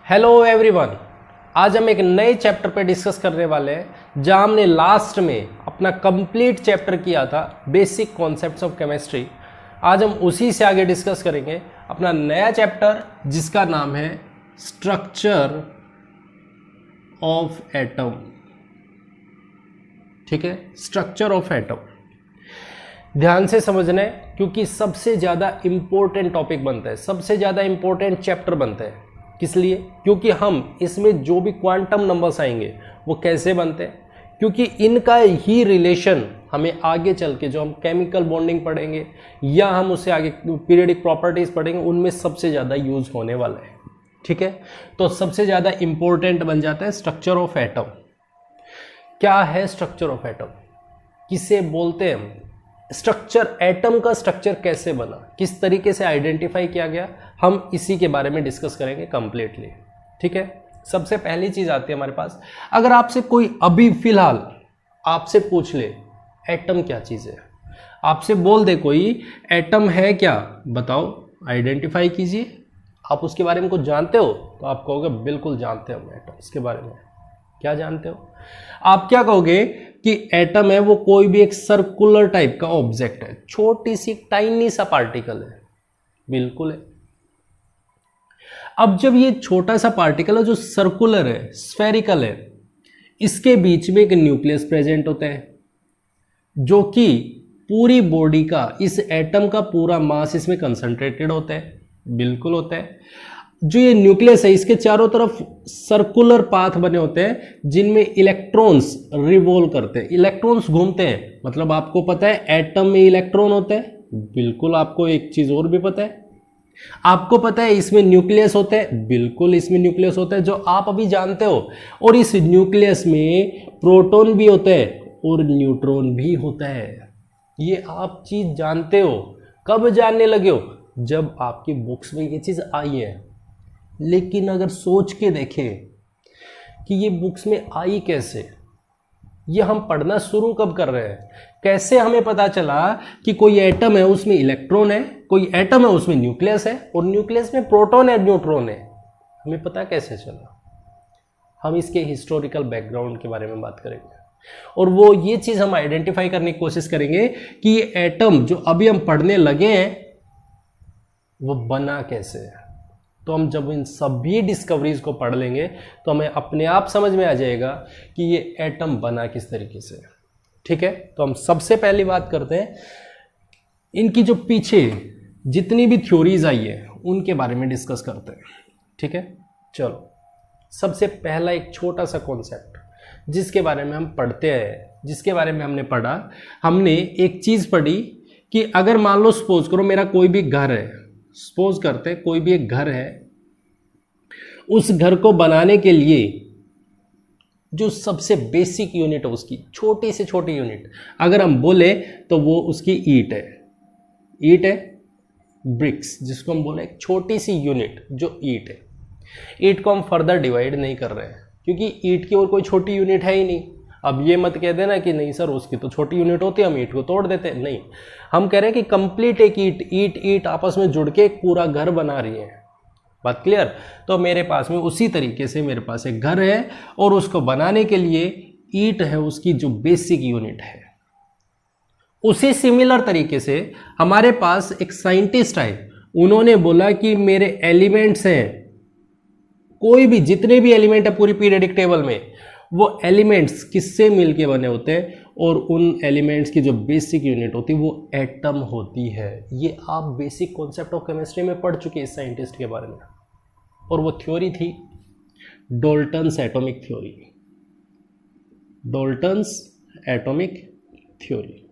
Hello everyone. आज हम एक नए चैप्टर पे डिस्कस करने वाले हैं जहां हमने लास्ट में अपना कंप्लीट चैप्टर किया था बेसिक कॉन्सेप्ट्स ऑफ केमिस्ट्री। आज हम उसी से आगे डिस्कस करेंगे अपना नया चैप्टर जिसका नाम है स्ट्रक्चर ऑफ एटम। ठीक है, स्ट्रक्चर ऑफ एटम ध्यान से समझना है क्योंकि सबसे ज़्यादा इंपॉर्टेंट टॉपिक बनता है, सबसे ज़्यादा इंपॉर्टेंट चैप्टर बनता है। किस लिए? क्योंकि हम इसमें जो भी क्वांटम नंबर्स आएंगे वो कैसे बनते हैं, क्योंकि इनका ही रिलेशन हमें आगे चल के जो हम केमिकल बॉन्डिंग पढ़ेंगे या हम उससे आगे पीरियडिक प्रॉपर्टीज पढ़ेंगे उनमें सबसे ज़्यादा यूज होने वाला है। ठीक है, तो सबसे ज़्यादा इंपॉर्टेंट बन जाता है स्ट्रक्चर ऑफ एटम। क्या है स्ट्रक्चर ऑफ एटम, किसे बोलते हैं? स्ट्रक्चर, एटम का स्ट्रक्चर कैसे बना, किस तरीके से आइडेंटिफाई किया गया, हम इसी के बारे में डिस्कस करेंगे कंप्लीटली। ठीक है, सबसे पहली चीज आती है हमारे पास, अगर आपसे कोई अभी फिलहाल आपसे पूछ ले एटम क्या चीज है, आपसे बोल दे कोई एटम है क्या, बताओ, आइडेंटिफाई कीजिए। आप उसके बारे में कुछ जानते हो? तो आप कहोगे बिल्कुल जानते हो एटम्स के बारे में। क्या जानते हो? आप क्या कहोगे कि एटम है वो कोई भी एक सर्कुलर टाइप का ऑब्जेक्ट है, छोटी सी टाइनी सा पार्टिकल है। बिल्कुल है। अब जब ये छोटा सा पार्टिकल है जो सर्कुलर है, स्फेरिकल है, इसके बीच में एक न्यूक्लियस प्रेजेंट होता है जो कि पूरी बॉडी का, इस एटम का पूरा मास इसमें कंसंट्रेटेड होता है। बिल्कुल होता है। जो ये न्यूक्लियस है इसके चारों तरफ सर्कुलर पाथ बने होते हैं जिनमें इलेक्ट्रॉन्स रिवॉल्व करते हैं, इलेक्ट्रॉन्स घूमते हैं। मतलब आपको पता है एटम में इलेक्ट्रॉन होते हैं। बिल्कुल। आपको एक चीज और भी पता है, आपको पता है इसमें न्यूक्लियस होते हैं। बिल्कुल, इसमें न्यूक्लियस होता है जो आप अभी जानते हो। और इस न्यूक्लियस में प्रोटॉन भी होते हैं और न्यूट्रॉन भी होता है। ये आप चीज जानते हो। कब जानने लगे हो? जब आपकी बुक्स में ये चीज आई है। लेकिन अगर सोच के देखें कि ये बुक्स में आई कैसे, ये हम पढ़ना शुरू कब कर रहे हैं, कैसे हमें पता चला कि कोई एटम है उसमें इलेक्ट्रॉन है, कोई एटम है उसमें न्यूक्लियस है और न्यूक्लियस में प्रोटॉन है, न्यूट्रॉन है, हमें पता कैसे चला? हम इसके हिस्टोरिकल बैकग्राउंड के बारे में बात करेंगे और वो ये चीज हम आइडेंटिफाई करने की कोशिश करेंगे कि ये एटम जो अभी हम पढ़ने लगे हैं वो बना कैसे है। तो हम जब इन सभी डिस्कवरीज को पढ़ लेंगे तो हमें अपने आप समझ में आ जाएगा कि ये एटम बना किस तरीके से। ठीक है, तो हम सबसे पहली बात करते हैं इनकी जो पीछे जितनी भी थ्योरीज आई है उनके बारे में डिस्कस करते हैं। ठीक है, चलो सबसे पहला एक छोटा सा कॉन्सेप्ट जिसके बारे में हम पढ़ते हैं, जिसके बारे में हमने पढ़ा, हमने एक चीज पढ़ी कि अगर मान लो सपोज करो मेरा कोई भी घर है, सपोज करते कोई भी एक घर है, उस घर को बनाने के लिए जो सबसे बेसिक यूनिट है उसकी छोटी से छोटी यूनिट अगर हम बोले तो वो उसकी ईंट है। ईंट है, ब्रिक्स जिसको हम बोले, एक छोटी सी यूनिट जो ईंट है। ईंट को हम फर्दर डिवाइड नहीं कर रहे हैं क्योंकि ईंट की और कोई छोटी यूनिट है ही नहीं। अब ये मत कह देना कि नहीं सर उसकी तो छोटी यूनिट होती है हम ईंट को तोड़ देते हैं, नहीं। हम कह रहे हैं कि कंप्लीट एक ईंट आपस में जुड़ के एक पूरा घर बना रही है। बात क्लियर? तो मेरे पास में उसी तरीके से मेरे पास एक घर है और उसको बनाने के लिए ईंट है उसकी जो बेसिक यूनिट है। उसी सिमिलर तरीके से हमारे पास एक साइंटिस्ट आए, उन्होंने बोला कि मेरे एलिमेंट्स हैं, कोई भी जितने भी एलिमेंट है पूरी पीरियडिक टेबल में, वो एलिमेंट्स किससे मिलके बने होते हैं और उन एलिमेंट्स की जो बेसिक यूनिट होती है वो एटम होती है। ये आप बेसिक कॉन्सेप्ट ऑफ केमिस्ट्री में पढ़ चुके हैं इस साइंटिस्ट के बारे में। और वो थ्योरी थी Dalton's atomic theory. Dalton's atomic theory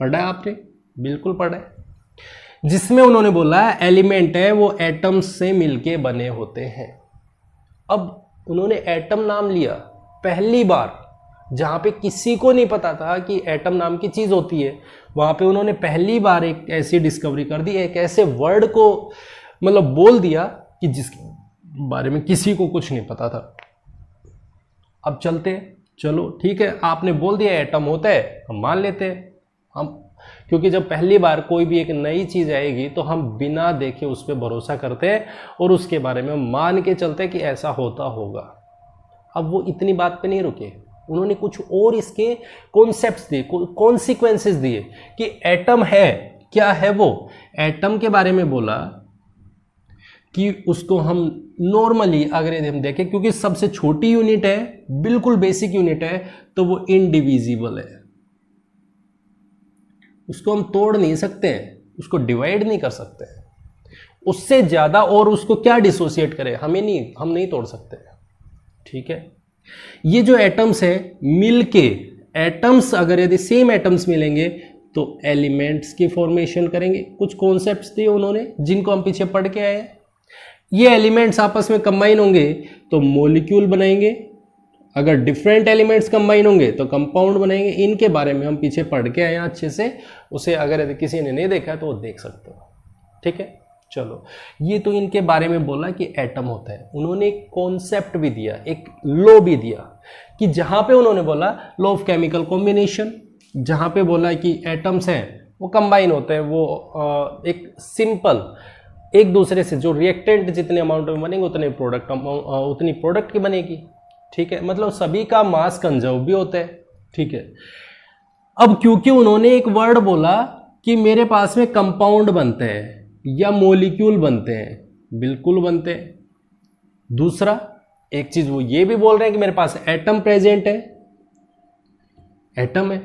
पढ़ा है आपने? बिल्कुल पढ़ा है। जिसमें उन्होंने बोला एलिमेंट है वो एटम्स से मिलके बने होते हैं। अब उन्होंने एटम नाम लिया पहली बार, जहां पे किसी को नहीं पता था कि एटम नाम की चीज होती है, वहां पे उन्होंने पहली बार एक ऐसी डिस्कवरी कर दी, एक ऐसे वर्ड को मतलब बोल दिया कि जिसके बारे में किसी को कुछ नहीं पता था। अब चलते, चलो ठीक है, आपने बोल दिया एटम होता है, हम मान लेते हैं, हम क्योंकि जब पहली बार कोई भी एक नई चीज़ आएगी तो हम बिना देखे उस पर भरोसा करते हैं और उसके बारे में मान के चलते हैं कि ऐसा होता होगा। अब वो इतनी बात पे नहीं रुके, उन्होंने कुछ और इसके कॉन्सेप्ट्स दिए, कॉन्सिक्वेंसेस दिए कि एटम है क्या है। वो एटम के बारे में बोला कि उसको हम नॉर्मली अगर यदि हम देखें, क्योंकि सबसे छोटी यूनिट है, बिल्कुल बेसिक यूनिट है, तो वो इनडिविजिबल है, उसको हम तोड़ नहीं सकते हैं, उसको डिवाइड नहीं कर सकते हैं उससे ज्यादा, और उसको क्या डिसोसिएट करें, हम नहीं तोड़ सकते। ठीक है, ये जो एटम्स है मिलके, एटम्स अगर यदि सेम एटम्स मिलेंगे तो एलिमेंट्स की फॉर्मेशन करेंगे। कुछ कॉन्सेप्ट्स दिए उन्होंने जिनको हम पीछे पढ़ के आए हैं। ये एलिमेंट्स आपस में कंबाइन होंगे तो मॉलिक्यूल बनाएंगे, अगर डिफरेंट एलिमेंट्स कंबाइन होंगे तो कंपाउंड बनाएंगे। इनके बारे में हम पीछे पढ़ के आए हैं अच्छे से, उसे अगर यदि किसी ने नहीं देखा है तो वो देख सकते हो। ठीक है, चलो, ये तो इनके बारे में बोला कि एटम होता है। उन्होंने एक कॉन्सेप्ट भी दिया, एक लॉ भी दिया कि जहां पे उन्होंने बोला लॉ ऑफ केमिकल कॉम्बिनेशन, जहां पे बोला कि एटम्स हैं वो कंबाइन होते हैं, वो एक सिंपल एक दूसरे से जो रिएक्टेंट जितने अमाउंट में बनेंगे उतनी प्रोडक्ट की बनेगी। ठीक है, मतलब सभी का मास कंजर्व भी होता है। ठीक है, अब क्योंकि उन्होंने एक वर्ड बोला कि मेरे पास में कंपाउंड बनते हैं या मॉलिक्यूल बनते हैं, बिल्कुल बनते हैं। दूसरा एक चीज वो ये भी बोल रहे हैं कि मेरे पास एटम प्रेजेंट है, एटम है,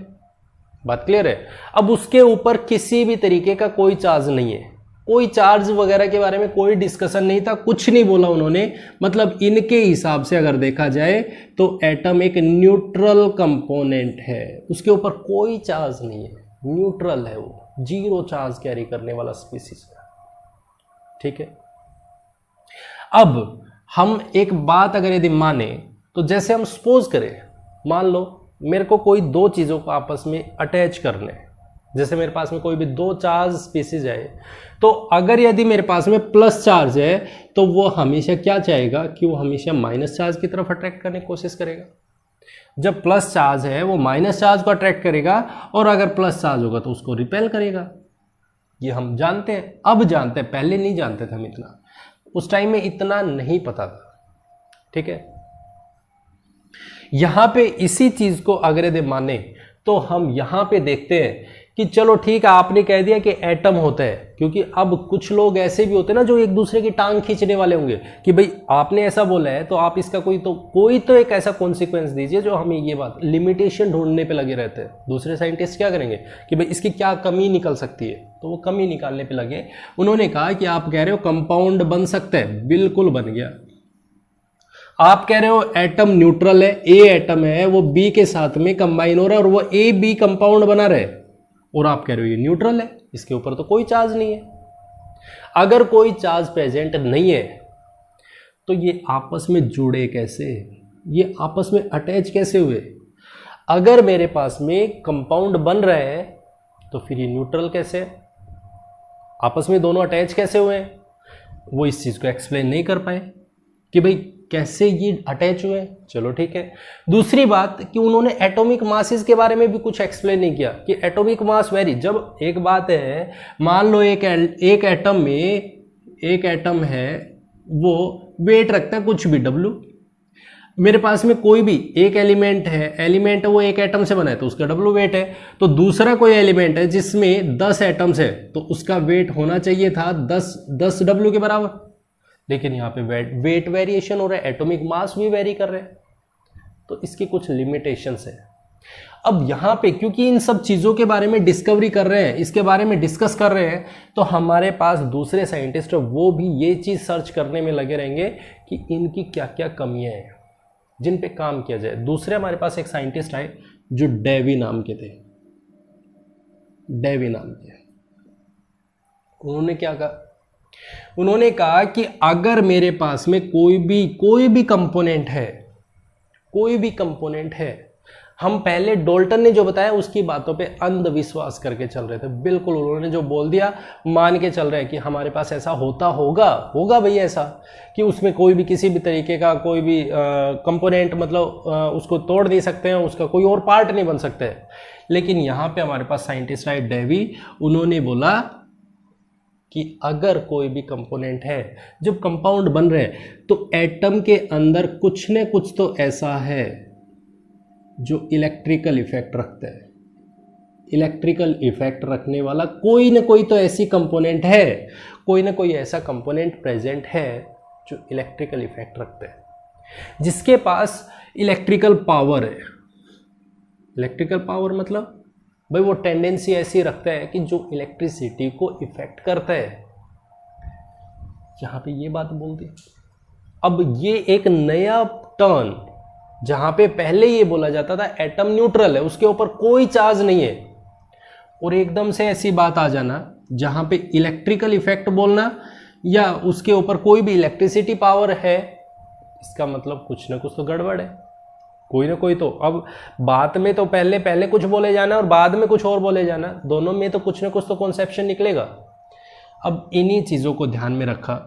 बात क्लियर है। अब उसके ऊपर किसी भी तरीके का कोई चार्ज नहीं है, कोई चार्ज वगैरह के बारे में कोई डिस्कशन नहीं था, कुछ नहीं बोला उन्होंने। मतलब इनके हिसाब से अगर देखा जाए तो एटम एक न्यूट्रल कंपोनेंट है, उसके ऊपर कोई चार्ज नहीं है, न्यूट्रल है, वो जीरो चार्ज कैरी करने वाला स्पीसीज है। ठीक है, अब हम एक बात अगर यदि माने तो जैसे हम सपोज करें, मान लो मेरे को कोई दो चीजों को आपस में अटैच करने हैं, जैसे मेरे पास में कोई भी दो चार्ज स्पीसीज है, तो अगर यदि मेरे पास में प्लस चार्ज है तो वो हमेशा क्या चाहेगा कि वो हमेशा माइनस चार्ज की तरफ अट्रैक्ट करने की कोशिश करेगा। जब प्लस चार्ज है वो माइनस चार्ज को अट्रैक्ट करेगा, और अगर प्लस चार्ज होगा तो उसको रिपेल करेगा। ये हम जानते हैं, अब जानते हैं, पहले नहीं जानते थे हम इतना, उस टाइम में इतना नहीं पता था। ठीक है, यहां पे इसी चीज को अगर यदि माने तो हम यहां पे देखते हैं कि चलो ठीक है, आपने कह दिया कि एटम होता है, क्योंकि अब कुछ लोग ऐसे भी होते हैं ना जो एक दूसरे की टांग खींचने वाले होंगे कि भाई आपने ऐसा बोला है तो आप इसका कोई तो एक ऐसा कॉन्सिक्वेंस दीजिए जो हमें ये बात, लिमिटेशन ढूंढने पे लगे रहते हैं। दूसरे साइंटिस्ट क्या करेंगे कि भाई इसकी क्या कमी निकल सकती है, तो वो कमी निकालने पे लगे। उन्होंने कहा कि आप कह रहे हो कंपाउंड बन सकता है, बिल्कुल बन गया। आप कह रहे हो एटम न्यूट्रल है, ए एटम है वो बी के साथ में कंबाइन हो रहा है और वो ए बी कंपाउंड बना रहे, और आप कह रहे हो ये न्यूट्रल है, इसके ऊपर तो कोई चार्ज नहीं है। अगर कोई चार्ज प्रेजेंट नहीं है तो ये आपस में जुड़े कैसे, ये आपस में अटैच कैसे हुए? अगर मेरे पास में कंपाउंड बन रहे हैं तो फिर ये न्यूट्रल कैसे, आपस में दोनों अटैच कैसे हुए? वो इस चीज को एक्सप्लेन नहीं कर पाए कि भाई कैसे ये अटैच हुए। चलो ठीक है। दूसरी बात कि उन्होंने एटॉमिक मासेस के बारे में भी कुछ एक्सप्लेन नहीं किया कि एटॉमिक मास वेरी, जब एक बात है मान लो एक एटम में एक एटम है वो वेट रखता है कुछ भी W, मेरे पास में कोई भी एक एलिमेंट है वो एक एटम से बना है तो उसका W वेट है, तो दूसरा कोई एलिमेंट है जिसमें 10 एटम्स है तो उसका वेट होना चाहिए था 10 W के बराबर, लेकिन यहाँ पे वेट वेरिएशन हो रहा है, एटॉमिक मास भी वेरी कर रहे हैं, तो इसकी कुछ लिमिटेशंस है। अब यहाँ पे क्योंकि इन सब चीज़ों के बारे में डिस्कवरी कर रहे हैं, इसके बारे में डिस्कस कर रहे हैं, तो हमारे पास दूसरे साइंटिस्ट वो भी ये चीज़ सर्च करने में लगे रहेंगे कि इनकी क्या क्या कमियां हैं जिन पे काम किया जाए। दूसरे हमारे पास एक साइंटिस्ट आए जो डेवी नाम के थे, डेवी नाम के। उन्होंने क्या कहा? उन्होंने कहा कि अगर मेरे पास में कोई भी कंपोनेंट है, हम पहले डाल्टन ने जो बताया उसकी बातों पे अंधविश्वास करके चल रहे थे। बिल्कुल उन्होंने जो बोल दिया मान के चल रहे हैं कि हमारे पास ऐसा होगा भैया, ऐसा कि उसमें कोई भी किसी भी तरीके का कोई भी कंपोनेंट मतलब उसको तोड़ नहीं सकते हैं, उसका कोई और पार्ट नहीं बन सकते। लेकिन यहाँ पे हमारे पास साइंटिस्ट आए डेवी, उन्होंने बोला कि अगर कोई भी कंपोनेंट है, जब कंपाउंड बन रहे हैं तो एटम के अंदर कुछ न कुछ तो ऐसा है जो इलेक्ट्रिकल इफेक्ट रखता है। इलेक्ट्रिकल इफेक्ट रखने वाला कोई ना कोई तो ऐसी कंपोनेंट है, कोई ना कोई ऐसा कंपोनेंट प्रेजेंट है जो इलेक्ट्रिकल इफेक्ट रखता है, जिसके पास इलेक्ट्रिकल पावर है। इलेक्ट्रिकल पावर मतलब भाई वो टेंडेंसी ऐसी रखता है कि जो इलेक्ट्रिसिटी को इफेक्ट करता है। यहां पे ये बात बोल दी। अब ये एक नया टर्न, जहां पे पहले ये बोला जाता था एटम न्यूट्रल है, उसके ऊपर कोई चार्ज नहीं है, और एकदम से ऐसी बात आ जाना जहां पे इलेक्ट्रिकल इफेक्ट बोलना या उसके ऊपर कोई भी इलेक्ट्रिसिटी पावर है, इसका मतलब कुछ ना कुछ तो गड़बड़ है, कोई ना कोई तो। अब बात में तो पहले कुछ बोले जाना और बाद में कुछ और बोले जाना, दोनों में तो कुछ ना कुछ तो कॉन्सेप्शन निकलेगा। अब इन्हीं चीज़ों को ध्यान में रखा,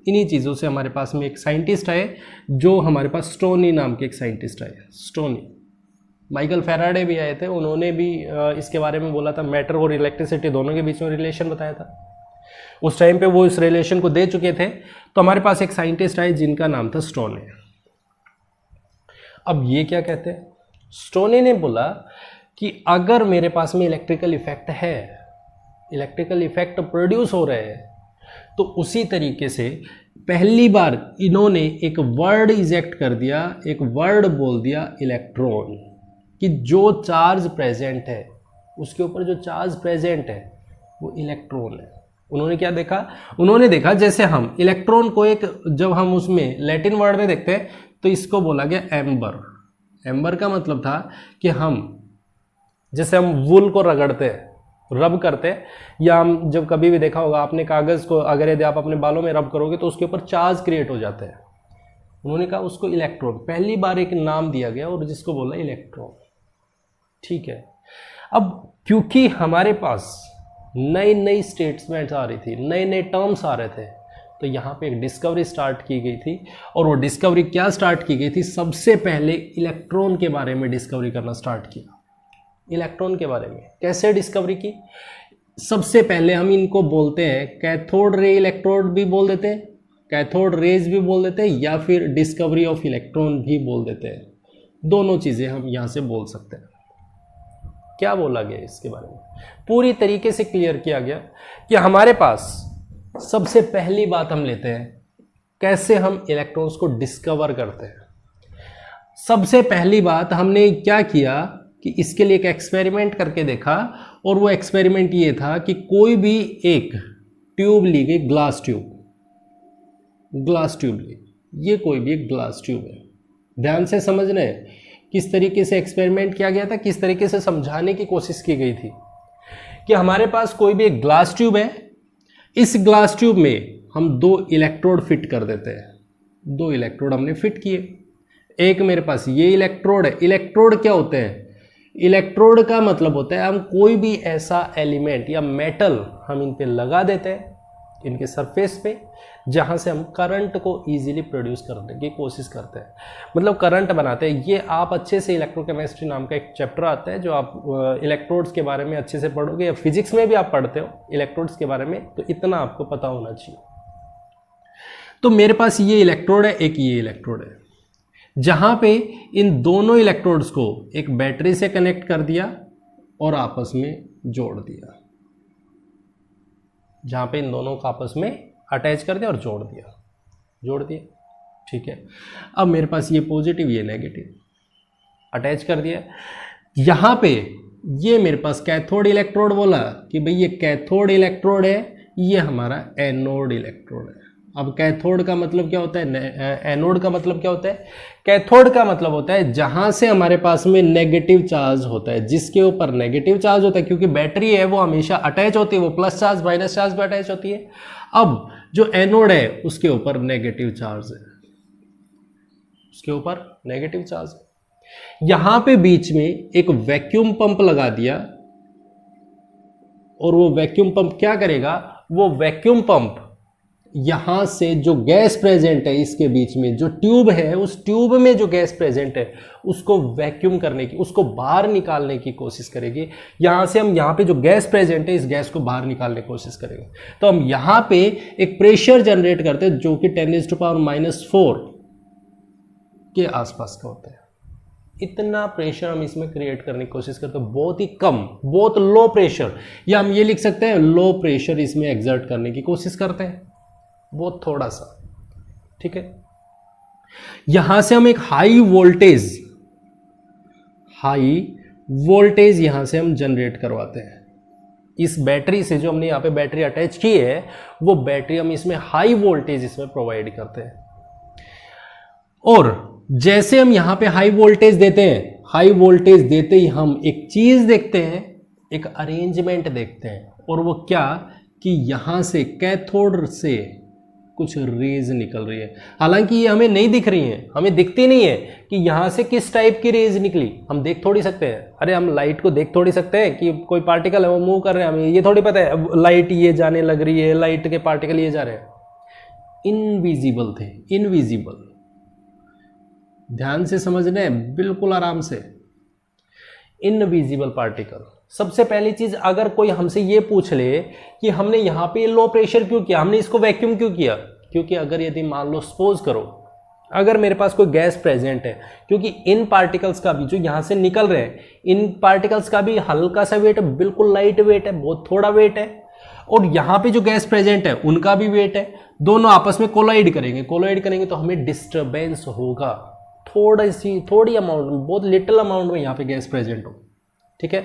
इन्हीं चीज़ों से हमारे पास में एक साइंटिस्ट आए, जो हमारे पास स्टोनी नाम के एक साइंटिस्ट आए। स्टोनी, माइकल फैराडे भी आए थे, उन्होंने भी इसके बारे में बोला था, मैटर और इलेक्ट्रिसिटी दोनों के बीच में रिलेशन बताया था। उस टाइम पे वो इस रिलेशन को दे चुके थे। तो हमारे पास एक साइंटिस्ट आए जिनका नाम था स्टोनी। अब ये क्या कहते हैं, स्टोनी ने बोला कि अगर मेरे पास में इलेक्ट्रिकल इफेक्ट है, इलेक्ट्रिकल इफेक्ट प्रोड्यूस हो रहे हैं, तो उसी तरीके से पहली बार इन्होंने एक वर्ड इजेक्ट कर दिया, एक वर्ड बोल दिया इलेक्ट्रॉन, कि जो चार्ज प्रेजेंट है उसके ऊपर जो चार्ज प्रेजेंट है वो इलेक्ट्रॉन है। उन्होंने क्या देखा, उन्होंने देखा जैसे हम इलेक्ट्रॉन को एक, जब हम उसमें लैटिन वर्ड में देखते हैं तो इसको बोला गया एम्बर। एम्बर का मतलब था कि हम जैसे हम वूल को रगड़ते हैं, रब करते हैं, या हम जब कभी भी देखा होगा आपने कागज़ को अगर यदि आप अपने बालों में रब करोगे तो उसके ऊपर चार्ज क्रिएट हो जाते हैं। उन्होंने कहा उसको इलेक्ट्रॉन, पहली बार एक नाम दिया गया और जिसको बोला इलेक्ट्रॉन। ठीक है, अब क्योंकि हमारे पास नई नई स्टेटमेंट्स आ रही थी, नए नए टर्म्स आ रहे थे, तो यहाँ पे एक डिस्कवरी स्टार्ट की गई थी। और वो डिस्कवरी क्या स्टार्ट की गई थी, सबसे पहले इलेक्ट्रॉन के बारे में डिस्कवरी करना स्टार्ट किया। इलेक्ट्रॉन के बारे में कैसे डिस्कवरी की, सबसे पहले हम इनको बोलते हैं कैथोड रे इलेक्ट्रोड भी बोल देते हैं, कैथोड रेज भी बोल देते हैं, या फिर डिस्कवरी ऑफ इलेक्ट्रॉन भी बोल देते हैं। दोनों चीज़ें हम यहाँ से बोल सकते हैं। क्या बोला गया इसके बारे में, पूरी तरीके से क्लियर किया गया कि हमारे पास सबसे पहली बात हम लेते हैं कैसे हम इलेक्ट्रॉन्स को डिस्कवर करते हैं। सबसे पहली बात हमने क्या किया कि इसके लिए एक एक्सपेरिमेंट करके देखा, और वो एक्सपेरिमेंट ये था कि कोई भी एक ट्यूब ली गई, ग्लास ट्यूब ली, ये कोई भी एक ग्लास ट्यूब है। ध्यान से समझना है किस तरीके से एक्सपेरिमेंट किया गया था, किस तरीके से समझाने की कोशिश की गई थी कि हमारे पास कोई भी एक ग्लास ट्यूब है, इस ग्लास ट्यूब में हम 2 इलेक्ट्रोड फिट कर देते हैं। 2 इलेक्ट्रोड हमने फिट किए, एक मेरे पास ये इलेक्ट्रोड है। इलेक्ट्रोड क्या होते हैं, इलेक्ट्रोड का मतलब होता है हम कोई भी ऐसा एलिमेंट या मेटल हम इन पे लगा देते हैं, इनके सरफेस पे, जहाँ से हम करंट को इजीली प्रोड्यूस करने की कोशिश करते हैं, मतलब करंट बनाते हैं। ये आप अच्छे से इलेक्ट्रोकेमिस्ट्री नाम का एक चैप्टर आता है जो आप इलेक्ट्रोड्स के बारे में अच्छे से पढ़ोगे, या फिजिक्स में भी आप पढ़ते हो इलेक्ट्रोड्स के बारे में, तो इतना आपको पता होना चाहिए। तो मेरे पास ये इलेक्ट्रोड है, एक ये इलेक्ट्रोड है, जहाँ पे इन दोनों इलेक्ट्रोड्स को एक बैटरी से कनेक्ट कर दिया और आपस में जोड़ दिया, जहाँ पे इन दोनों को आपस में अटैच कर दिया और जोड़ दिया। ठीक है, अब मेरे पास ये पॉजिटिव ये नेगेटिव अटैच कर दिया। यहाँ पे ये मेरे पास कैथोड इलेक्ट्रोड बोला कि भाई ये कैथोड इलेक्ट्रोड है, ये हमारा एनोड इलेक्ट्रोड है। अब कैथोड का मतलब क्या होता है, एनोड का मतलब क्या होता है, कैथोड का मतलब होता है जहां से हमारे पास में नेगेटिव चार्ज होता है, जिसके ऊपर नेगेटिव चार्ज होता है, क्योंकि बैटरी है वो हमेशा अटैच होती है, वो प्लस चार्ज माइनस चार्ज पे अटैच होती है। अब जो एनोड है उसके ऊपर नेगेटिव चार्ज है, उसके ऊपर नेगेटिव चार्ज है। यहां पे बीच में एक वैक्यूम पंप लगा दिया और वो वैक्यूम पंप क्या करेगा, वो वैक्यूम पंप यहां से जो गैस प्रेजेंट है इसके बीच में जो ट्यूब है, उस ट्यूब में जो गैस प्रेजेंट है उसको वैक्यूम करने की, उसको बाहर निकालने की कोशिश करेगी। यहां से हम यहां पे जो गैस प्रेजेंट है इस गैस को बाहर निकालने की कोशिश करेंगे। तो हम यहां पे एक प्रेशर जनरेट करते हैं जो कि 10⁻⁻⁴ के आसपास का होता है। इतना प्रेशर हम इसमें क्रिएट करने की कोशिश करते हैं, बहुत ही कम, बहुत लो प्रेशर, या हम ये लिख सकते हैं लो प्रेशर इसमें एग्जर्ट करने की कोशिश करते हैं, बहुत थोड़ा सा। ठीक है, यहां से हम एक हाई वोल्टेज यहां से हम जनरेट करवाते हैं। इस बैटरी से जो हमने यहां पे बैटरी अटैच की है वो बैटरी हम इसमें हाई वोल्टेज इसमें प्रोवाइड करते हैं। और जैसे हम यहां पे हाई वोल्टेज देते हैं, हाई वोल्टेज देते ही हम एक चीज देखते हैं, एक अरेंजमेंट देखते हैं, और वो क्या कि यहां से कैथोड से कुछ रेज निकल रही है। हालांकि ये हमें नहीं दिख रही है, हमें दिखती नहीं है कि यहां से किस टाइप की रेज निकली। हम देख थोड़ी सकते हैं, अरे हम लाइट को देख थोड़ी सकते हैं कि कोई पार्टिकल है वो मूव कर रहे हैं, हमें ये थोड़ी पता है अब लाइट ये जाने लग रही है, लाइट के पार्टिकल ये जा रहे हैं। इनविजिबल थे, इनविजिबल। ध्यान से समझना है, बिल्कुल आराम से। Invisible particle. सबसे पहली चीज, अगर कोई हमसे ये पूछ ले कि हमने यहां पे लो प्रेशर क्यों किया, हमने इसको वैक्यूम क्यों किया, क्योंकि अगर यदि मान लो सपोज करो अगर मेरे पास कोई गैस प्रेजेंट है, क्योंकि इन पार्टिकल्स का भी जो यहां से निकल रहे हैं इन पार्टिकल्स का भी हल्का सा वेट है, बिल्कुल लाइट वेट है, बहुत थोड़ा वेट है, और यहां पे जो गैस प्रेजेंट है उनका भी वेट है, दोनों आपस में कोलाइड करेंगे तो हमें डिस्टर्बेंस होगा, थोड़ी अमाउंट में, बहुत लिटिल अमाउंट में यहां पे गैस प्रेजेंट हो। ठीक है,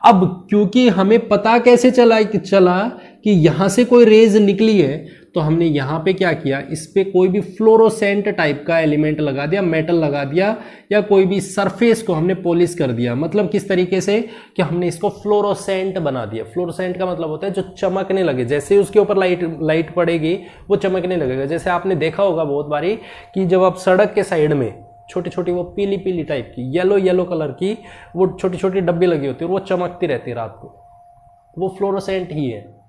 अब क्योंकि हमें पता कैसे चला कि यहां से कोई रेज निकली है, तो हमने यहां पे क्या किया, इस पे कोई भी फ्लोरोसेंट टाइप का एलिमेंट लगा दिया, मेटल लगा दिया, या कोई भी सरफेस को हमने पॉलिश कर दिया। मतलब किस तरीके से कि हमने इसको फ्लोरोसेंट बना दिया। फ्लोरोसेंट का मतलब होता है जो चमकने लगे, जैसे उसके ऊपर लाइट पड़ेगी वो चमकने लगेगा। जैसे आपने देखा होगा बहुत बारी कि जब आप सड़क के साइड में छोटी छोटी वो पीली पीली टाइप की येलो कलर की वो छोटी छोटी डब्बी लगी होती है और वो चमकती रहती है रात को, वो फ्लोरोसेंट ही है।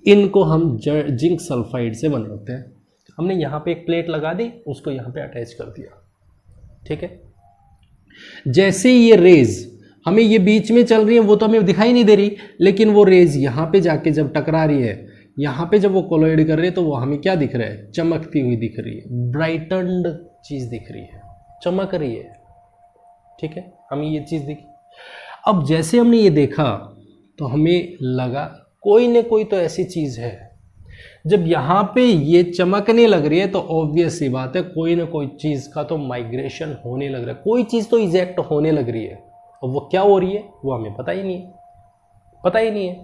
इनको हम जिंक सल्फाइड से बनाते हैं। हमने यहाँ पे एक प्लेट लगा दी, उसको यहाँ पे अटैच कर दिया। ठीक है, जैसे ये रेज हमें ये बीच में चल रही है वो तो हमें दिखाई नहीं दे रही, लेकिन वो रेज यहाँ पे जाके जब टकरा रही है, यहाँ पे जब वो कोलाइड कर रही है तो वो हमें क्या दिख रहा है, चमकती हुई दिख रही है, ब्राइटन्ड चीज दिख रही है, चमक रही है। ठीक है, हमें ये चीज दिखी। अब जैसे हमने ये देखा तो हमें लगा कोई न कोई तो ऐसी चीज है, जब यहां पे ये चमकने लग रही है तो ऑब्वियस सी बात है कोई ना कोई चीज का तो माइग्रेशन होने लग रहा है, कोई चीज तो इजेक्ट होने लग रही है, और वो क्या हो रही है वो हमें पता ही नहीं है।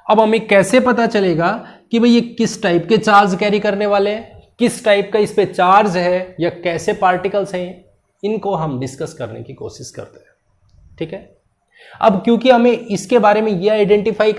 अब हमें कैसे पता चलेगा कि भाई ये किस टाइप के चार्ज कैरी करने वाले हैं, किस टाइप का इस पे चार्ज है, या कैसे पार्टिकल्स हैं, इनको हम डिस्कस करने की कोशिश करते हैं। ठीक है, अब क्योंकि हमें इसके बारे में ये आइडेंटिफाई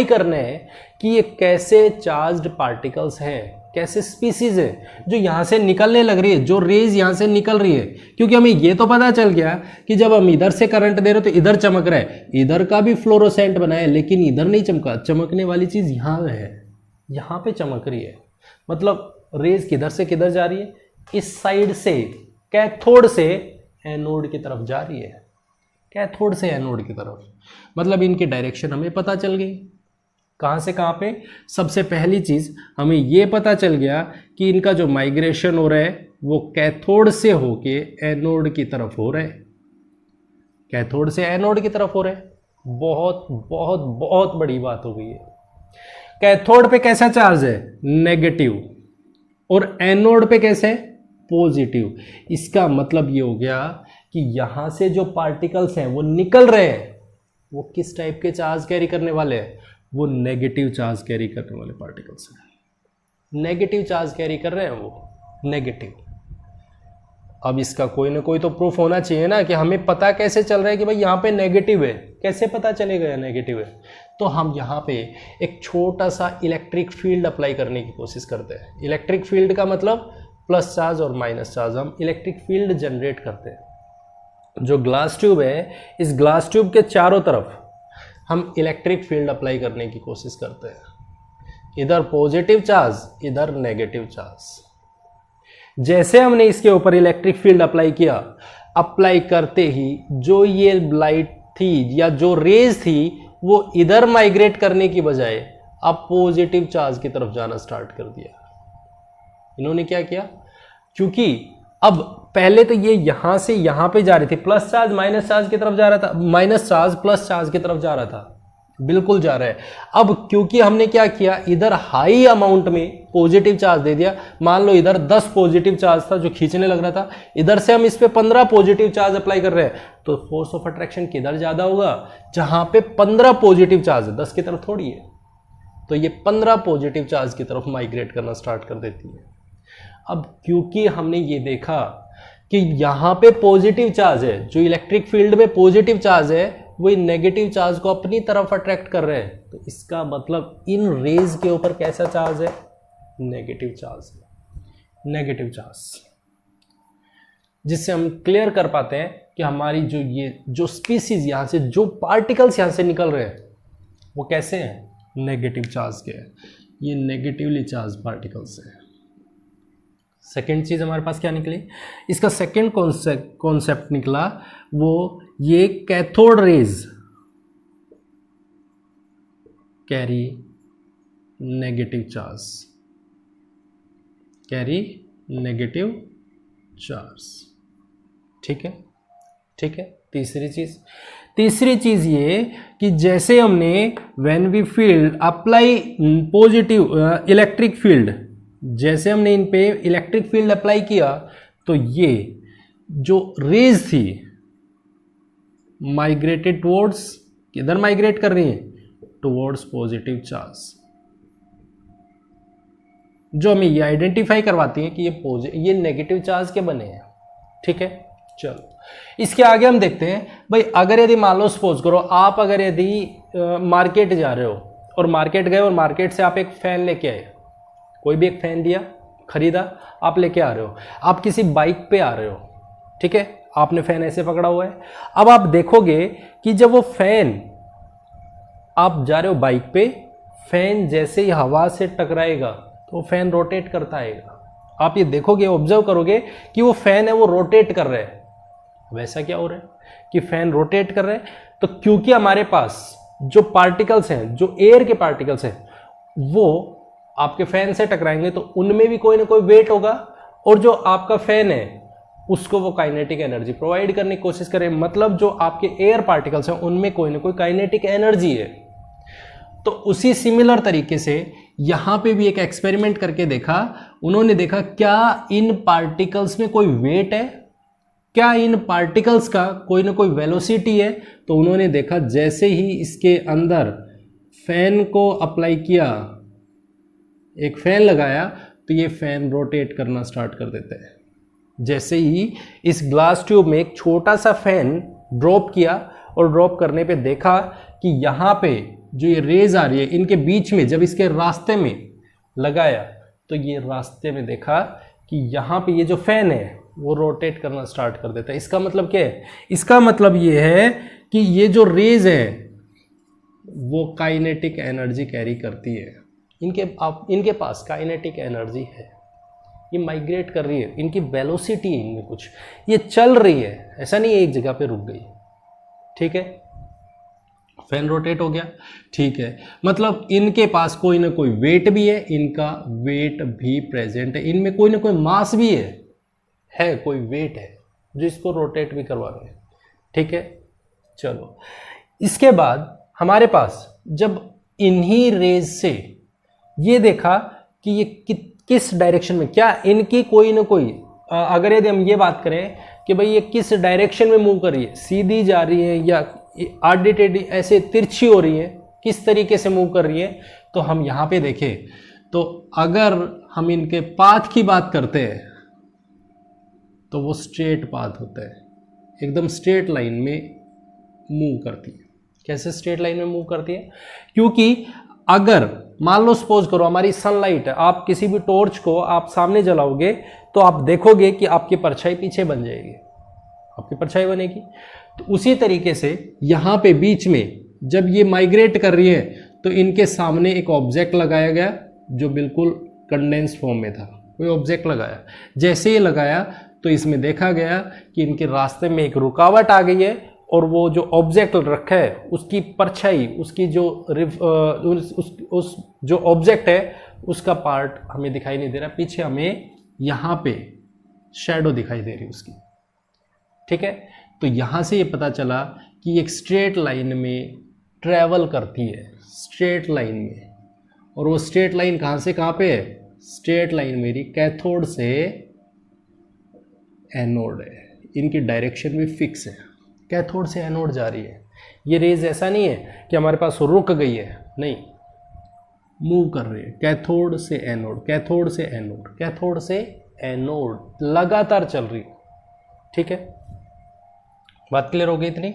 करना है कि ये कैसे चार्ज्ड पार्टिकल्स हैं, कैसे स्पीसीज है जो यहां से निकलने लग रही है, जो रेज यहां से निकल रही है। क्योंकि हमें ये तो पता चल गया कि जब हम इधर से करंट दे रहे हो तो इधर चमक रहा है, इधर का भी फ्लोरोसेंट बना है, लेकिन इधर नहीं चमका, चमकने वाली चीज यहां है, यहां पे चमक रही है। मतलब रेज किधर से किधर जा रही है, इस साइड से कैथोड से एनोड की तरफ जा रही है, कैथोड से एनोड की तरफ। मतलब इनकी डायरेक्शन हमें पता चल गई, कहां से कहां पे। सबसे पहली चीज हमें यह पता चल गया कि इनका जो माइग्रेशन हो रहा है वो कैथोड से होके एनोड की तरफ हो रहा है, कैथोड से एनोड की तरफ हो रहा है। बहुत बहुत बहुत बड़ी बात हो गई है। कैथोड पे कैसा चार्ज है, नेगेटिव, और एनोड पे कैसे, पॉजिटिव। इसका मतलब ये हो गया कि यहां से जो पार्टिकल्स हैं वो निकल रहे हैं, वो किस टाइप के चार्ज कैरी करने वाले हैं, वो नेगेटिव चार्ज कैरी करने वाले पार्टिकल्स हैं। नेगेटिव चार्ज कैरी कर रहे हैं वो, नेगेटिव। अब इसका कोई ना कोई तो प्रूफ होना चाहिए ना, कि हमें पता कैसे चल रहा है कि भाई यहाँ पे नेगेटिव है, कैसे पता चलेगा नेगेटिव है। तो हम यहाँ पे एक छोटा सा इलेक्ट्रिक फील्ड अप्लाई करने की कोशिश करते हैं। इलेक्ट्रिक फील्ड का मतलब प्लस चार्ज और माइनस चार्ज, हम इलेक्ट्रिक फील्ड जनरेट करते हैं। जो ग्लास ट्यूब है, इस ग्लास ट्यूब के चारों तरफ हम इलेक्ट्रिक फील्ड अप्लाई करने की कोशिश करते हैं, इधर पॉजिटिव चार्ज इधर नेगेटिव चार्ज। जैसे हमने इसके ऊपर इलेक्ट्रिक फील्ड अप्लाई किया, अप्लाई करते ही जो ये लाइट थी या जो रेज थी वो इधर माइग्रेट करने की बजाय अब पॉजिटिव चार्ज की तरफ जाना स्टार्ट कर दिया। इन्होंने क्या किया, क्योंकि अब पहले तो ये यहां से यहां पे जा रही थी, प्लस चार्ज माइनस चार्ज की तरफ जा रहा था, माइनस चार्ज प्लस चार्ज की तरफ जा रहा था, बिल्कुल जा रहा है। अब क्योंकि हमने क्या किया, इधर हाई अमाउंट में पॉजिटिव चार्ज दे दिया, मान लो इधर 10 पॉजिटिव चार्ज था जो खींचने लग रहा था, इधर से हम इस पे 15 पॉजिटिव चार्ज अप्लाई कर रहे हैं, तो फोर्स ऑफ अट्रैक्शन किधर ज्यादा होगा, जहां पे 15 पॉजिटिव चार्ज है, 10 की तरफ थोड़ी है, तो ये 15 पॉजिटिव चार्ज की तरफ माइग्रेट करना स्टार्ट कर देती है। अब क्योंकि हमने ये देखा कि यहां पे पॉजिटिव चार्ज है, जो इलेक्ट्रिक फील्ड में पॉजिटिव चार्ज है वो नेगेटिव चार्ज को अपनी तरफ अट्रैक्ट कर रहे हैं, तो इसका मतलब इन रेज के ऊपर कैसा चार्ज है, नेगेटिव चार्ज है, नेगेटिव चार्ज। जिससे हम क्लियर कर पाते हैं कि हमारी जो स्पीसीज यहां से, जो पार्टिकल्स यहां से निकल रहे हैं वो कैसे हैं, नेगेटिव चार्ज के हैं, ये नेगेटिवली चार्ज पार्टिकल्स हैं। सेकेंड चीज हमारे पास क्या निकली, इसका सेकेंड कॉन्सेप्ट निकला, वो ये cathode rays carry negative charge, carry negative charge. ठीक है, ठीक है। तीसरी चीज ये कि जैसे हमने when we field apply positive electric field, जैसे हमने इन पे इलेक्ट्रिक फील्ड अप्लाई किया तो ये जो रेज थी माइग्रेटेड टुवर्ड्स, किधर माइग्रेट कर रही है, टुवर्ड्स पॉजिटिव चार्ज, जो हमें ये आइडेंटिफाई करवाती है कि ये नेगेटिव चार्ज के बने हैं। ठीक है, चलो इसके आगे हम देखते हैं भाई, अगर यदि मान लो सपोज करो आप अगर यदि मार्केट जा रहे हो और मार्केट गए और मार्केट से आप एक फैन लेके आए, कोई भी एक फैन दिया, खरीदा, आप लेके आ रहे हो, आप किसी बाइक पे आ रहे हो, ठीक है, आपने फैन ऐसे पकड़ा हुआ है। अब आप देखोगे कि जब वो फैन, आप जा रहे हो बाइक पे, फैन जैसे ही हवा से टकराएगा तो फैन रोटेट करता आएगा। आप ये देखोगे, ऑब्जर्व करोगे कि वो फैन है वो रोटेट कर रहा है। वैसा क्या हो रहा है कि फैन रोटेट कर रहे हैं, तो क्योंकि हमारे पास जो पार्टिकल्स हैं, जो एयर के पार्टिकल्स हैं, वो आपके फैन से टकराएंगे तो उनमें भी कोई ना कोई वेट होगा, और जो आपका फैन है उसको वो काइनेटिक एनर्जी प्रोवाइड करने की कोशिश करें। मतलब जो आपके एयर पार्टिकल्स हैं उनमें कोई ना कोई काइनेटिक एनर्जी है। तो उसी सिमिलर तरीके से यहां पे भी एक एक्सपेरिमेंट करके देखा, उन्होंने देखा क्या इन पार्टिकल्स में कोई वेट है, क्या इन पार्टिकल्स का कोई ना कोई वेलोसिटी है। तो उन्होंने देखा जैसे ही इसके अंदर फैन को अप्लाई किया, एक फैन लगाया, तो ये फैन रोटेट करना स्टार्ट कर देते हैं। जैसे ही इस ग्लास ट्यूब में एक छोटा सा फैन ड्रॉप किया और ड्रॉप करने पे देखा कि यहाँ पे जो ये रेज आ रही है इनके बीच में, जब इसके रास्ते में लगाया तो ये रास्ते में देखा कि यहाँ पे ये जो फैन है वो रोटेट करना स्टार्ट कर देता है। इसका मतलब क्या है, इसका मतलब ये है कि ये जो रेज है वो काइनेटिक एनर्जी कैरी करती है। इनके पास काइनेटिक एनर्जी है, ये माइग्रेट कर रही है, इनकी वेलोसिटी है इनमें कुछ, ये चल रही है, ऐसा नहीं है एक जगह पे रुक गई। ठीक है, फैन रोटेट हो गया, ठीक है, मतलब इनके पास कोई ना कोई वेट भी है, इनका वेट भी प्रेजेंट है, इनमें कोई ना कोई मास भी है कोई वेट है जो इसको रोटेट भी करवा रहे हैं। ठीक है, चलो इसके बाद हमारे पास जब इन्हीं रेज से ये देखा कि ये किस डायरेक्शन में, क्या इनकी कोई ना कोई, अगर यदि हम ये बात करें कि भाई ये किस डायरेक्शन में मूव कर रही है, सीधी जा रही है या आडी टेढ़ी ऐसे तिरछी हो रही है, किस तरीके से मूव कर रही है, तो हम यहाँ पे देखें तो अगर हम इनके पाथ की बात करते हैं तो वो स्ट्रेट पाथ होता है, एकदम स्ट्रेट लाइन में मूव करती है। कैसे स्ट्रेट लाइन में मूव करती है, क्योंकि अगर मान लो सपोज करो हमारी सनलाइट है, आप किसी भी टॉर्च को आप सामने जलाओगे तो आप देखोगे कि आपकी परछाई पीछे बन जाएगी, आपकी परछाई बनेगी। तो उसी तरीके से यहाँ पे बीच में जब ये माइग्रेट कर रही है तो इनके सामने एक ऑब्जेक्ट लगाया गया जो बिल्कुल कंडेंस फॉर्म में था, कोई ऑब्जेक्ट लगाया। जैसे ये लगाया तो इसमें देखा गया कि इनके रास्ते में एक रुकावट आ गई है और वो जो ऑब्जेक्ट रखा है उसकी परछाई, उसकी जो उस जो ऑब्जेक्ट है उसका पार्ट हमें दिखाई नहीं दे रहा, पीछे हमें यहाँ पे शैडो दिखाई दे रही है उसकी। ठीक है, तो यहाँ से ये पता चला कि एक स्ट्रेट लाइन में ट्रैवल करती है, स्ट्रेट लाइन में। और वो स्ट्रेट लाइन कहाँ से कहाँ पे है? स्ट्रेट लाइन मेरी कैथोड से एनोड है, इनकी डायरेक्शन भी फिक्स है, कैथोड से एनोड जा रही है। ये रेज ऐसा नहीं है कि हमारे पास रुक गई है, नहीं, मूव कर रही है, कैथोड से एनोड, कैथोड से एनोड, कैथोड से एनोड लगातार चल रही है। ठीक है, बात क्लियर हो गई इतनी।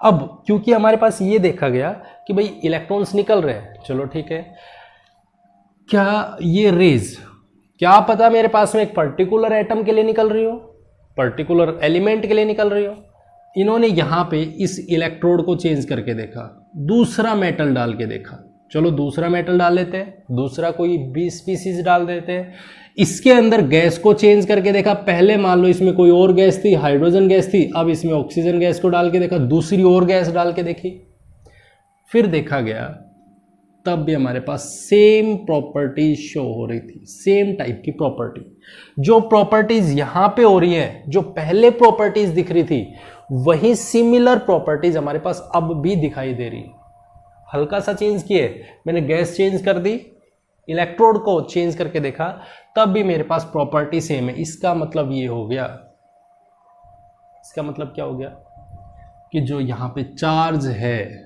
अब क्योंकि हमारे पास ये देखा गया कि भाई इलेक्ट्रॉन्स निकल रहे हैं, चलो ठीक है, क्या ये रेज, क्या पता मेरे पास में एक पर्टिकुलर एटम के लिए निकल रही हो, पर्टिकुलर एलिमेंट के लिए निकल रही हो। इन्होंने यहाँ पे इस इलेक्ट्रोड को चेंज करके देखा, दूसरा मेटल डाल के देखा, चलो दूसरा मेटल डाल लेते हैं, दूसरा कोई भी स्पीसीज डाल देते हैं। इसके अंदर गैस को चेंज करके देखा, पहले मान लो इसमें कोई और गैस थी, हाइड्रोजन गैस थी, अब इसमें ऑक्सीजन गैस को डाल के देखा, दूसरी और गैस डाल के देखी, फिर देखा गया तब भी हमारे पास सेम प्रॉपर्टी शो हो रही थी, सेम टाइप की प्रॉपर्टी। जो प्रॉपर्टीज यहां पे हो रही है, जो पहले प्रॉपर्टीज दिख रही थी, वही सिमिलर प्रॉपर्टीज हमारे पास अब भी दिखाई दे रही है। हल्का सा चेंज किए, मैंने गैस चेंज कर दी, इलेक्ट्रोड को चेंज करके देखा, तब भी मेरे पास प्रॉपर्टी सेम है। इसका मतलब ये हो गया, इसका मतलब क्या हो गया कि जो यहां पे चार्ज है,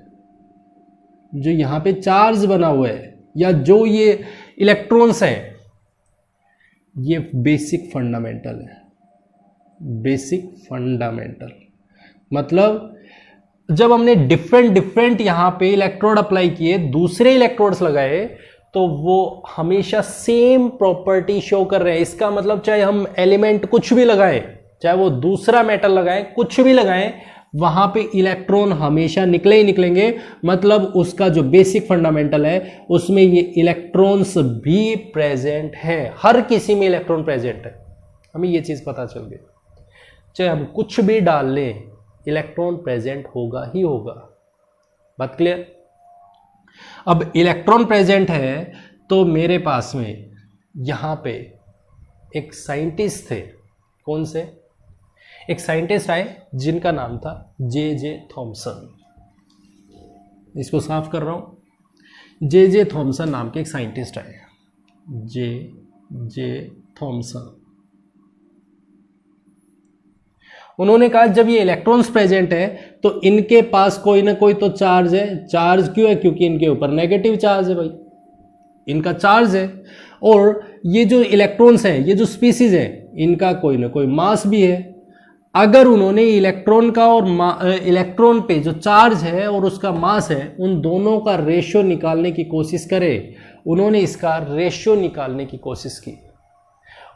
जो यहां पे चार्ज बना हुआ है, या जो ये इलेक्ट्रॉन्स हैं, ये बेसिक फंडामेंटल है, बेसिक फंडामेंटल। मतलब जब हमने डिफरेंट यहां पे इलेक्ट्रोड अप्लाई किए, दूसरे इलेक्ट्रोड्स लगाए, तो वो हमेशा सेम प्रॉपर्टी शो कर रहे हैं। इसका मतलब चाहे हम एलिमेंट कुछ भी लगाएं, चाहे वो दूसरा मेटल लगाएं, कुछ भी लगाएं, वहां पे इलेक्ट्रॉन हमेशा निकले ही निकलेंगे। मतलब उसका जो बेसिक फंडामेंटल है उसमें ये इलेक्ट्रॉन्स भी प्रेजेंट है, हर किसी में इलेक्ट्रॉन प्रेजेंट है। हमें ये चीज पता चल गई, चाहे हम कुछ भी डाल लें, इलेक्ट्रॉन प्रेजेंट होगा ही होगा। बात क्लियर? अब इलेक्ट्रॉन प्रेजेंट है तो मेरे पास में यहां पे एक साइंटिस्ट थे, कौन से? एक साइंटिस्ट आए जिनका नाम था जे थॉमसन। इसको साफ कर रहा हूं, जे थॉमसन नाम के एक साइंटिस्ट आए, जे थॉमसन। उन्होंने कहा जब ये इलेक्ट्रॉन्स प्रेजेंट है तो इनके पास कोई ना कोई तो चार्ज है। चार्ज क्यों है? क्योंकि इनके ऊपर नेगेटिव चार्ज है, भाई इनका चार्ज है। और ये जो इलेक्ट्रॉन्स हैं, ये जो स्पीसीज हैं, इनका कोई ना कोई मास भी है। अगर उन्होंने इलेक्ट्रॉन का और इलेक्ट्रॉन पे जो चार्ज है और उसका मास है, उन दोनों का रेशियो निकालने की कोशिश करे, उन्होंने इसका रेशियो निकालने की कोशिश की।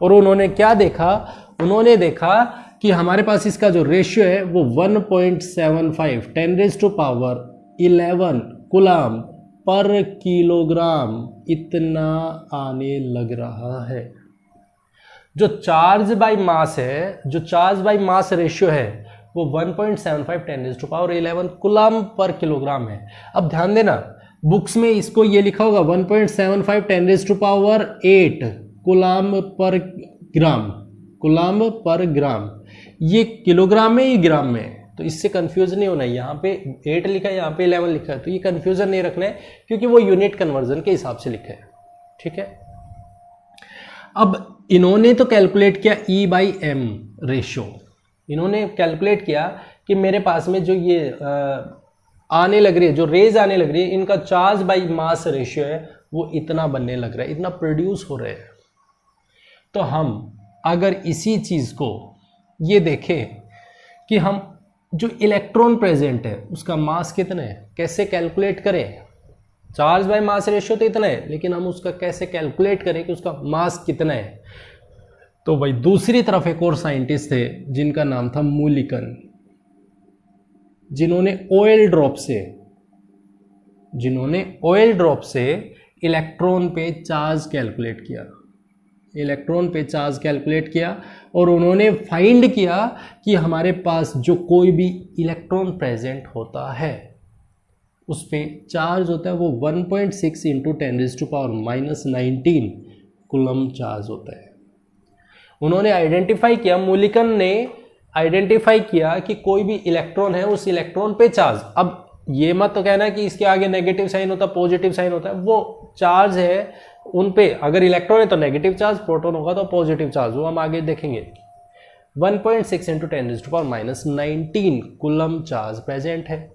और उन्होंने क्या देखा? उन्होंने देखा कि हमारे पास इसका जो रेशियो है वो 1.75 10⁻11 कूलम पर किलोग्राम इतना आने लग रहा है। जो चार्ज बाय मास है, जो चार्ज बाय मास रेशियो है, वो 1.75 10⁻11 कूलम पर किलोग्राम है। अब ध्यान देना, बुक्स में इसको ये लिखा होगा 1.75 10⁸ कूलम पर ग्राम, कूलम पर ग्राम। ये किलोग्राम में, ये ग्राम में है, तो इससे कंफ्यूज नहीं होना है। यहाँ पे 8 लिखा है, यहाँ पे 11 लिखा है, तो ये कंफ्यूजन नहीं रखना है, क्योंकि वो यूनिट कन्वर्जन के हिसाब से लिखा है। ठीक है, अब इन्होंने तो कैलकुलेट किया E/m रेशियो। इन्होंने कैलकुलेट किया कि मेरे पास में जो ये आने लग रही है, जो रेज आने लग रही है, इनका चार्ज बाई मास रेशियो है वो इतना बनने लग रहा है, इतना प्रोड्यूस हो रहा है। तो हम अगर इसी चीज को ये देखें कि हम जो इलेक्ट्रॉन प्रेजेंट है उसका मास कितना है, कैसे कैलकुलेट करें, चार्ज बाय मास रेशियो तो इतना है, लेकिन हम उसका कैसे कैलकुलेट करें कि उसका मास कितना है। तो भाई दूसरी तरफ एक और साइंटिस्ट थे जिनका नाम था मूलिकन, जिन्होंने ऑयल ड्रॉप से इलेक्ट्रॉन पे चार्ज कैलकुलेट किया और उन्होंने फाइंड किया कि हमारे पास जो कोई भी इलेक्ट्रॉन प्रेजेंट होता है उस पे चार्ज होता है वो 1.6 इंटू 10⁻⁻19 कूलम चार्ज होता है। उन्होंने आइडेंटिफाई किया, मूलिकन ने आइडेंटिफाई किया कि कोई भी इलेक्ट्रॉन है उस इलेक्ट्रॉन पे चार्ज, अब ये मत तो कहना कि इसके आगे नेगेटिव साइन होता है पॉजिटिव साइन होता है, वो चार्ज है उन पे, अगर इलेक्ट्रॉन है तो नेगेटिव चार्ज, प्रोटॉन होगा तो पॉजिटिव चार्ज, वो हम आगे देखेंगे। 1.6 इंटू 10⁻⁻19 कूलम चार्ज प्रेजेंट है।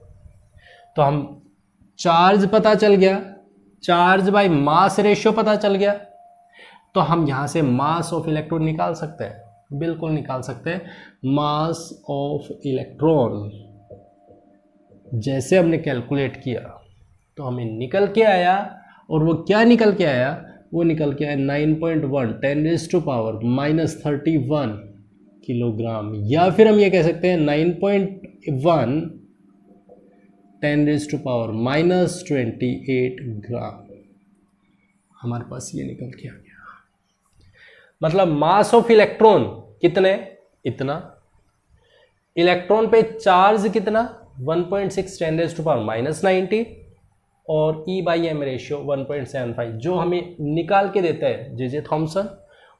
तो हम चार्ज पता चल गया, चार्ज बाय मास रेशियो पता चल गया, तो हम यहां से मास ऑफ इलेक्ट्रॉन निकाल सकते हैं, बिल्कुल निकाल सकते हैं। मास ऑफ इलेक्ट्रॉन जैसे हमने कैलकुलेट किया तो हमें निकल के आया, और वो क्या निकल के आया, वो निकल के आया 9.1 10⁻31 किलोग्राम, या फिर हम ये कह सकते हैं 9.1 10⁻28 ग्राम हमारे पास ये निकल के आ गया। मतलब मास ऑफ इलेक्ट्रॉन कितने, इतना, इलेक्ट्रॉन पे चार्ज कितना 1.6 10⁻⁻90 और E/m रेशियो 1.75 जो हमें निकाल के देता है J Thomson.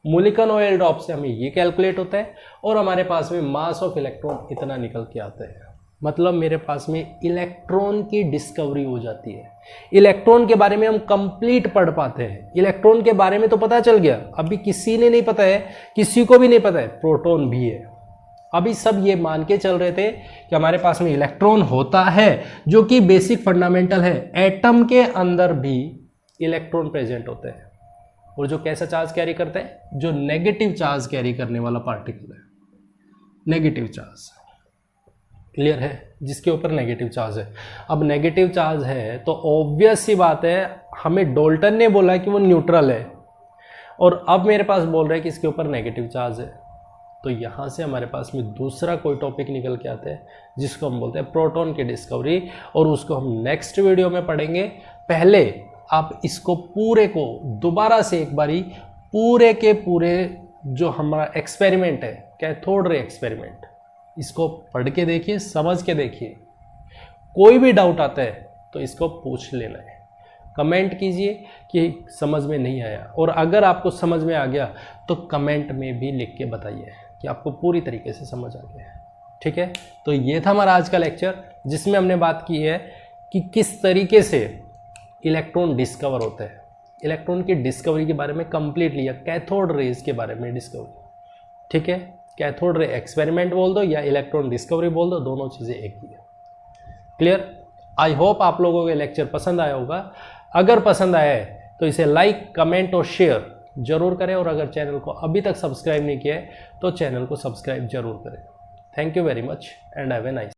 Mulliken oil drop से हमें ये कैलकुलेट होता है और हमारे पास में मास ऑफ इलेक्ट्रॉन इतना निकल के आता है। मतलब मेरे पास में इलेक्ट्रॉन की डिस्कवरी हो जाती है, इलेक्ट्रॉन के बारे में हम कंप्लीट पढ़ पाते हैं। इलेक्ट्रॉन के बारे में तो पता चल गया, अभी किसी ने नहीं पता है, किसी को भी नहीं पता है प्रोटॉन भी है। अभी सब ये मान के चल रहे थे कि हमारे पास में इलेक्ट्रॉन होता है, जो कि बेसिक फंडामेंटल है। एटम के अंदर भी इलेक्ट्रॉन प्रेजेंट होते हैं, और जो कैसा चार्ज कैरी करते हैं, जो नेगेटिव चार्ज कैरी करने वाला पार्टिकल है, नेगेटिव चार्ज, क्लियर है, जिसके ऊपर नेगेटिव चार्ज है। अब नेगेटिव चार्ज है तो ऑब्वियस सी बात है, हमें डाल्टन ने बोला कि वो न्यूट्रल है, और अब मेरे पास बोल रहा है कि इसके ऊपर नेगेटिव चार्ज है। तो यहाँ से हमारे पास में दूसरा कोई टॉपिक निकल के आता है जिसको हम बोलते हैं प्रोटॉन की डिस्कवरी, और उसको हम नेक्स्ट वीडियो में पढ़ेंगे। पहले आप इसको पूरे को दोबारा से एक बारी पूरे के पूरे जो हमारा एक्सपेरिमेंट है, कैथोड रे एक्सपेरिमेंट, इसको पढ़ के देखिए, समझ के देखिए। कोई भी डाउट आता है तो इसको पूछ लेना है, कमेंट कीजिए कि समझ में नहीं आया, और अगर आपको समझ में आ गया तो कमेंट में भी लिख के बताइए कि आपको पूरी तरीके से समझ आ गया है। ठीक है, तो ये था हमारा आज का लेक्चर, जिसमें हमने बात की है कि किस तरीके से इलेक्ट्रॉन डिस्कवर होते हैं, इलेक्ट्रॉन की डिस्कवरी के बारे में कंप्लीट लिया, कैथोड रेज के बारे में डिस्कवरी। ठीक है, कैथोड रे एक्सपेरिमेंट बोल दो या इलेक्ट्रॉन डिस्कवरी बोल दो, दोनों चीज़ें एक ही है। क्लियर? आई होप आप लोगों को लेक्चर पसंद आया होगा। अगर पसंद आया है तो इसे लाइक, कमेंट और शेयर जरूर करें, और अगर चैनल को अभी तक सब्सक्राइब नहीं किया है तो चैनल को सब्सक्राइब जरूर करें। Thank you very much and have a nice